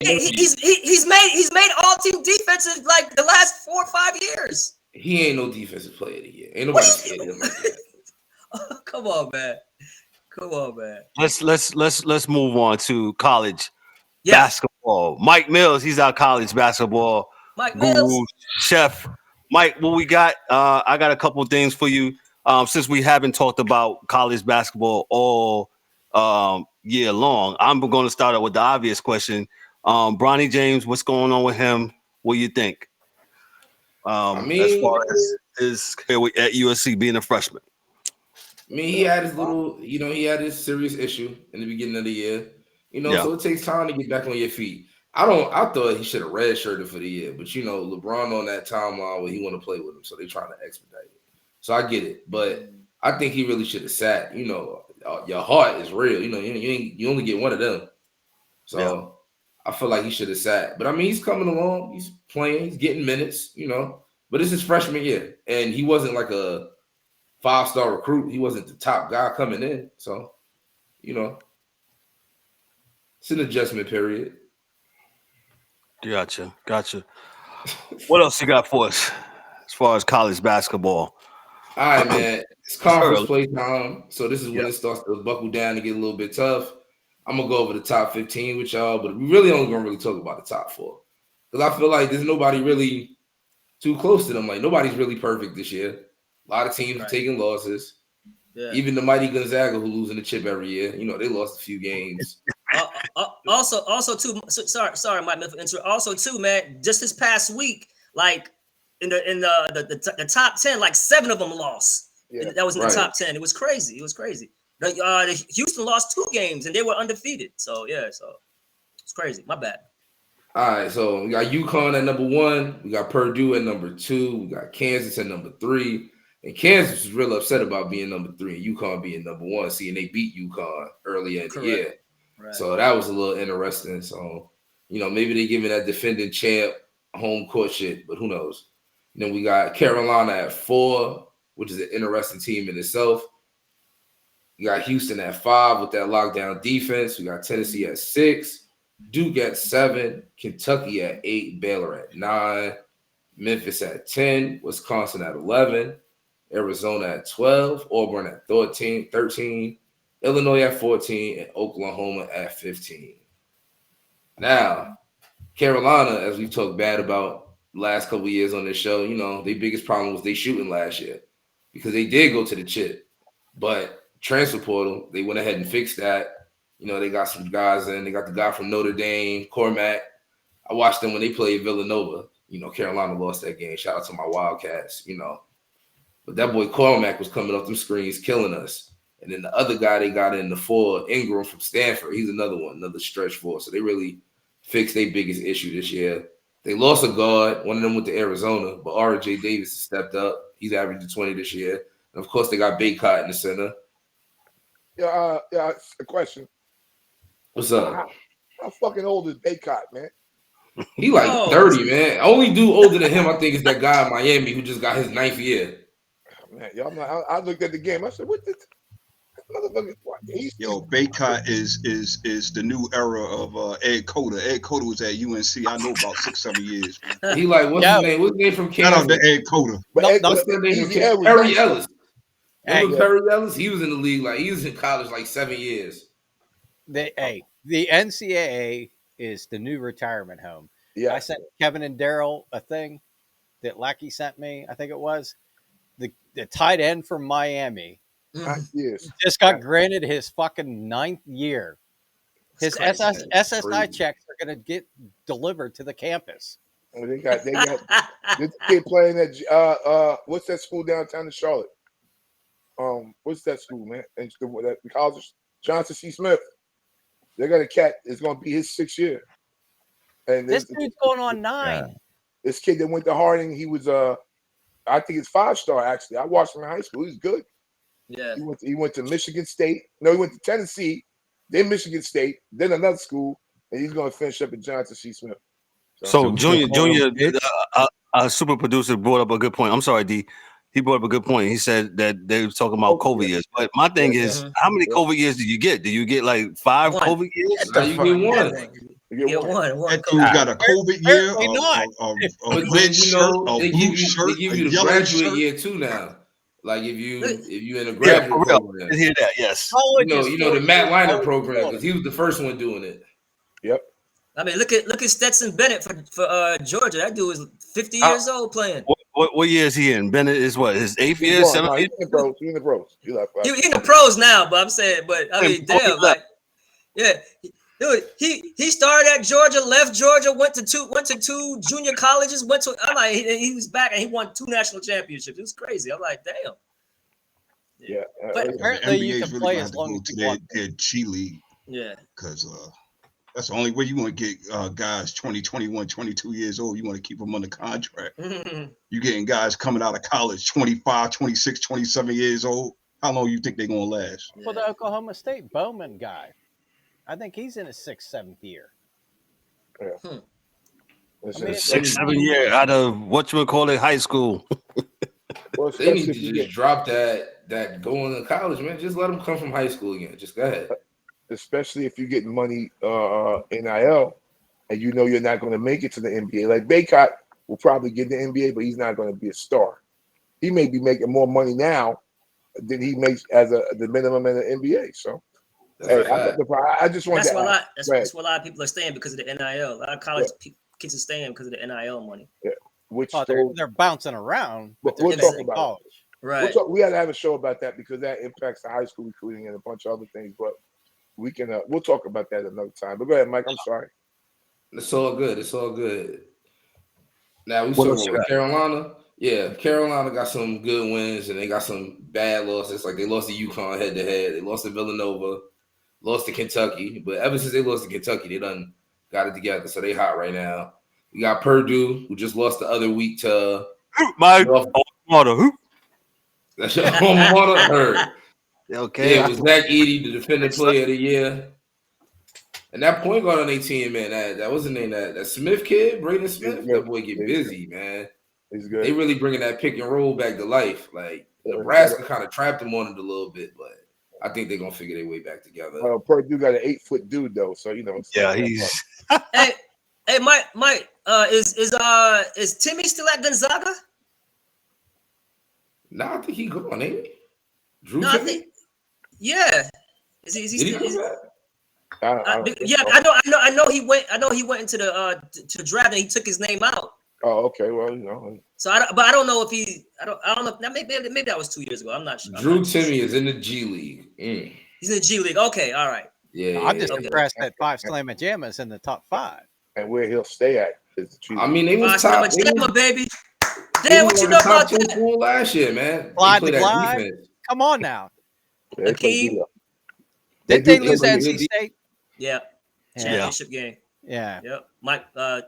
He's made all team defenses like the last 4 or 5 years. He ain't no defensive player of the year. Ain't nobody scared of him like that. Come on, man. Let's move on to college basketball. Mike Mills, he's our college basketball guru, chef. Mike, what we got? I got a couple of things for you. Since we haven't talked about college basketball all year long, I'm going to start out with the obvious question. Bronny James, what's going on with him? What do you think? As far as his here at USC being a freshman. I mean, he had his little, he had his serious issue in the beginning of the year. So it takes time to get back on your feet. I thought he should have redshirted for the year, but LeBron on that timeline where he want to play with him, so they trying to expedite it. So I get it, but I think he really should have sat. Your heart is real. You only get one of them. So I feel like he should have sat. But I mean, he's coming along. He's playing. He's getting minutes. But it's his freshman year, and he wasn't like a 5-star recruit. He wasn't the top guy coming in. So, it's an adjustment period. Gotcha. What else you got for us as far as college basketball? All right, man. It's conference play time. So this is when it starts to buckle down and get a little bit tough. I'm going to go over the top 15 with y'all, but we really only going to really talk about the top 4. Because I feel like there's nobody really too close to them. Like, nobody's really perfect this year. A lot of teams are taking losses. Yeah. Even the mighty Gonzaga, who losing the chip every year, they lost a few games. Also, too. Sorry, Mike. Also, too, man. Just this past week, like in the top 10, like 7 of them lost. Yeah. That was in the top 10. It was crazy. The Houston lost 2 games and they were undefeated. So it's crazy. My bad. All right, so we got UConn at number 1. We got Purdue at number 2. We got Kansas at number 3. And Kansas was real upset about being number 3 and UConn being number 1. See, and they beat UConn earlier in the year. Right. So that was a little interesting. So, maybe they're giving that defending champ home court shit, but who knows? And then we got Carolina at 4, which is an interesting team in itself. We got Houston at 5 with that lockdown defense. We got Tennessee at 6, Duke at 7, Kentucky at 8, Baylor at 9, Memphis at 10, Wisconsin at 11, Arizona at 12, Auburn at 13, Illinois at 14, and Oklahoma at 15. Now, Carolina, as we've talked bad about the last couple of years on this show, their biggest problem was they shooting last year because they did go to the chip. But transfer portal, they went ahead and fixed that. They got some guys in. They got the guy from Notre Dame, Cormac. I watched them when they played Villanova. Carolina lost that game. Shout out to my Wildcats, But that boy Cormac was coming off them screens, killing us. And then the other guy they got in the 4, Ingram from Stanford, he's another one, another stretch 4. So they really fixed their biggest issue this year. They lost a guard. One of them went to Arizona, but R.J. Davis stepped up. He's averaging 20 this year. And, of course, they got Baycott in the center. Yeah, a question. What's up? How fucking old is Baycott, man? He like 30, man. Only dude older than him, I think, is that guy in Miami who just got his 9th year. Man, y'all, I looked at the game. I said, "What this motherfucker?" Yo, Baycott is the new era of Ed Cota. Ed Cota was at UNC. I know about 6-7 years. Man. He like what's his name? What's his name from Kansas? Shout out to Ed Cota. What's his name from Kansas? Perry Ellis. Remember Perry Ellis? He was in the league he was in college like 7 years. The NCAA is the new retirement home. Yeah, I sent Kevin and Daryl a thing that Lackey sent me. I think it was the tight end from Miami. Just got granted his fucking 9th year. His SSI checks are going to get delivered to the campus. Oh, they got this kid playing at what's that school downtown in Charlotte? What's that school, man? And the college, Johnson C. Smith. They got a cat. It's going to be his 6th year. And this dude's going on 9. Yeah. This kid that went to Harding, he was I think it's 5-star actually. I watched him in high school. He's good. Yeah. He went to Michigan State. No, he went to Tennessee, then Michigan State, then another school, and he's going to finish up at Johnson C. Smith. So Junior, super producer brought up a good point. I'm sorry, D. He brought up a good point. He said that they were talking about COVID years. But my thing is, how many COVID years do you get? Do you get like 5 COVID years? You get 1. You get one. That dude got a COVID year, a red shirt, a blue shirt, they give you the yellow graduate shirt. year too now. Like if you in a graduate program, I hear that. Yes, you know the Matt Leinart program because he was the first one doing it. Yep. I mean, look at Stetson Bennett for Georgia. That dude is 50 years old playing. What year is he in? Bennett is what, his 8th year, 7th year? He's in the pros. He's in the pros now, but I'm saying, I mean, damn, like, yeah. Dude, he started at Georgia, left Georgia, went to two junior colleges, I'm like, he was back and he won 2 national championships. It was crazy. I'm like, damn. Yeah. But apparently you can play as long as you want. Their G League. Yeah. Because that's the only way you want to get guys 20, 21, 22 years old. You want to keep them under contract. You're getting guys coming out of college 25, 26, 27 years old. How long you think they're going to last? Well, the Oklahoma State Bowman guy, I think he's in his 6th, 7th year. Yeah. I mean, 6, 7 year out of whatchamacallit high school. Well, they need to just drop that going to college, man. Just let them come from high school again. Just go ahead. Especially if you're getting money NIL and you know you're not going to make it to the NBA. Like Baycott will probably get the NBA, but he's not going to be a star. He may be making more money now than he makes as the minimum in the NBA. So I just want to. That's why a lot of people are staying because of the NIL. A lot of college kids are staying because of the NIL money. Yeah. Which they're bouncing around, but we'll talk about college. It. Right. We got to have a show about that because that impacts the high school recruiting and a bunch of other things. But we can we'll talk about that another time. But go ahead, Mike. I'm sorry. It's all good. It's all good. Now we talking about Carolina. Yeah, Carolina got some good wins and they got some bad losses. Like they lost to UConn head to head. They lost to Villanova, lost to Kentucky. But ever since they lost to Kentucky, they done got it together. So they hot right now. We got Purdue, who just lost the other week to my alma That's your alma mater. Heard. Okay. Yeah, it was Zach Edey, the defending player of the year. And that point guard on their team, man, that wasn't named that Smith kid, Braden Smith. That boy get busy, man. He's good. They really bringing that pick and roll back to life. Like Nebraska kind of trapped them on it a little bit, but I think they're gonna figure their way back together. Purdue got an 8-foot dude though, so you know. Yeah, he's. Hey, Mike, is Timmy still at Gonzaga? No, I think he gone, ain't he? Drew no, Timmy? I think, yeah. Is he still? I know he went. I know he went into the to draft and he took his name out. Oh, okay. Well, you know. So I don't know if he. I don't know. Maybe that was 2 years ago. I'm not sure. Drew Timmy is in the G League. He's in the G League. Okay, all right. Yeah. I'm just impressed that 5 Slamma Jamma is in the top 5. And where he'll stay at is the G League. I mean, they was top. Jamma, baby. Damn, what you know about that? Last year, man. Glide. Come on now. Akeem. Did they lose NC State? Yeah. Championship game. Yeah. Yep. Mike,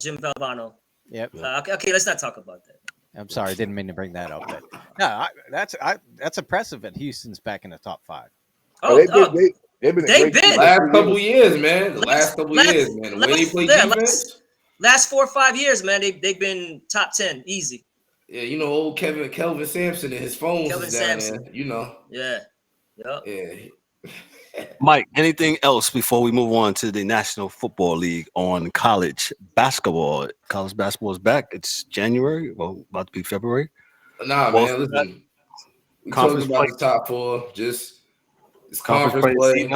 Jim Valvano. Yep. Okay, let's not talk about that. I'm sorry, didn't mean to bring that up. But no, that's impressive that Houston's back in the top 5. They've been the last couple years, man. The last couple years, man. The way they play defense. Last 4 or 5 years, man. They've been top 10 easy. Yeah, you know, old Kelvin Sampson and his phones is down there. You know. Yeah. Yep. Yeah. Mike, anything else before we move on to the National Football League on college basketball? College basketball is back. It's January, about to be February. Nah, man, listen. We talking about the top 4. Just it's conference play.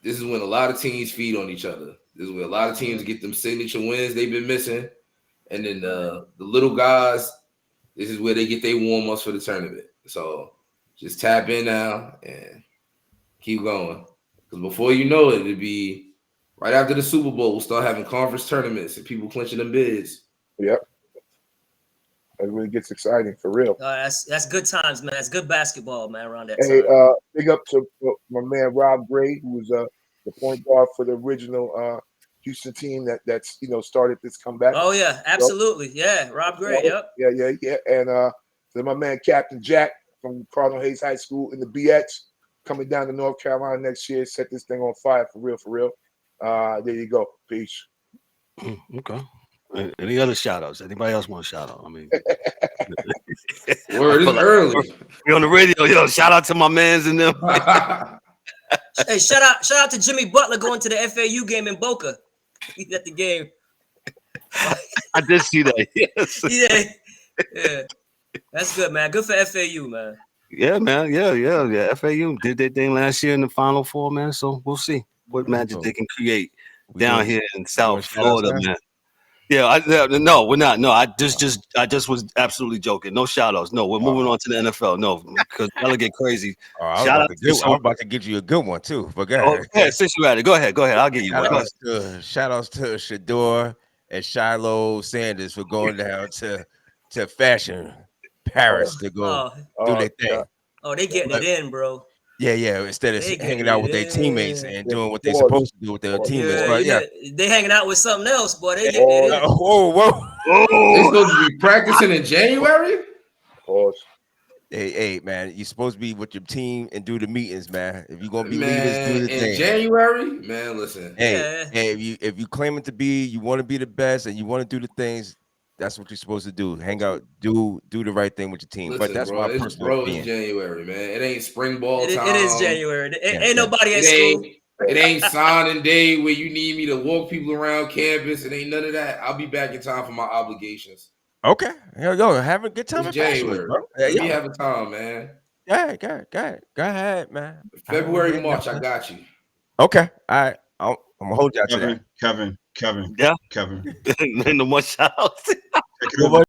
This is when a lot of teams feed on each other. This is where a lot of teams get them signature wins they've been missing. And then the little guys, this is where they get their warm-ups for the tournament. So just tap in now and keep going. Because before you know it, it'll be right after the Super Bowl, we'll start having conference tournaments and people clinching them bids. Yep. It really gets exciting for real. That's good times, man. That's good basketball, man, around that time. Hey, big up to my man Rob Gray, who was the point guard for the original Houston team that's started this comeback. Oh yeah, absolutely. Yeah, Rob Gray. Yep. Yeah. And then my man Captain Jack from Cardinal Hayes High School in the BX, coming down to North Carolina next year, set this thing on fire for real. There you go. Peace. Okay. Any other shout outs? Anybody else want to shout out? I mean, word is early. We're on the radio. Yo, shout out to my mans and them. Hey, shout out to Jimmy Butler going to the FAU game in Boca. He's at the game. I did see that. Yes. Yeah. That's good, man. Good for FAU, man. Yeah, man. Yeah. FAU did their thing last year in the Final Four, man. So we'll see what magic they can create down here in South Florida, man. Yeah, no, we're not. No, I just was absolutely joking. No shout outs. No, we're moving on to the NFL. No, because that'll get crazy. I was about to give you a good one too. But go ahead. Yeah, since you're at it, go ahead. I'll give you one. Shout outs to Shador and Shiloh Sanders for going down to Fashion Paris to go do their thing. Oh, they getting it in, bro. Yeah. Instead of hanging out with their teammates and doing what they're supposed to do with their teammates. But they hanging out with something else, boy. They getting it in. Whoa. They're supposed to be practicing in January? Hey, man, you're supposed to be with your team and do the meetings, man. If you're gonna be leaders, do the thing. In January, man, listen. Hey, if you claim it to be, you want to be the best, and you want to do the things. That's what you're supposed to do. Hang out, do the right thing with your team. Listen, but that's my personal opinion. It's January, man. It ain't spring ball time. It is January. Ain't nobody at school. It ain't signing day where you need me to walk people around campus. It ain't none of that. I'll be back in time for my obligations. Okay. Yo, have a good time. It's January, bro. We having time, man. Go ahead, man. February, March, I got you. Okay. All right. I'm gonna hold you out to that. Kevin. Yeah. Kevin. No more shout outs. Take it over.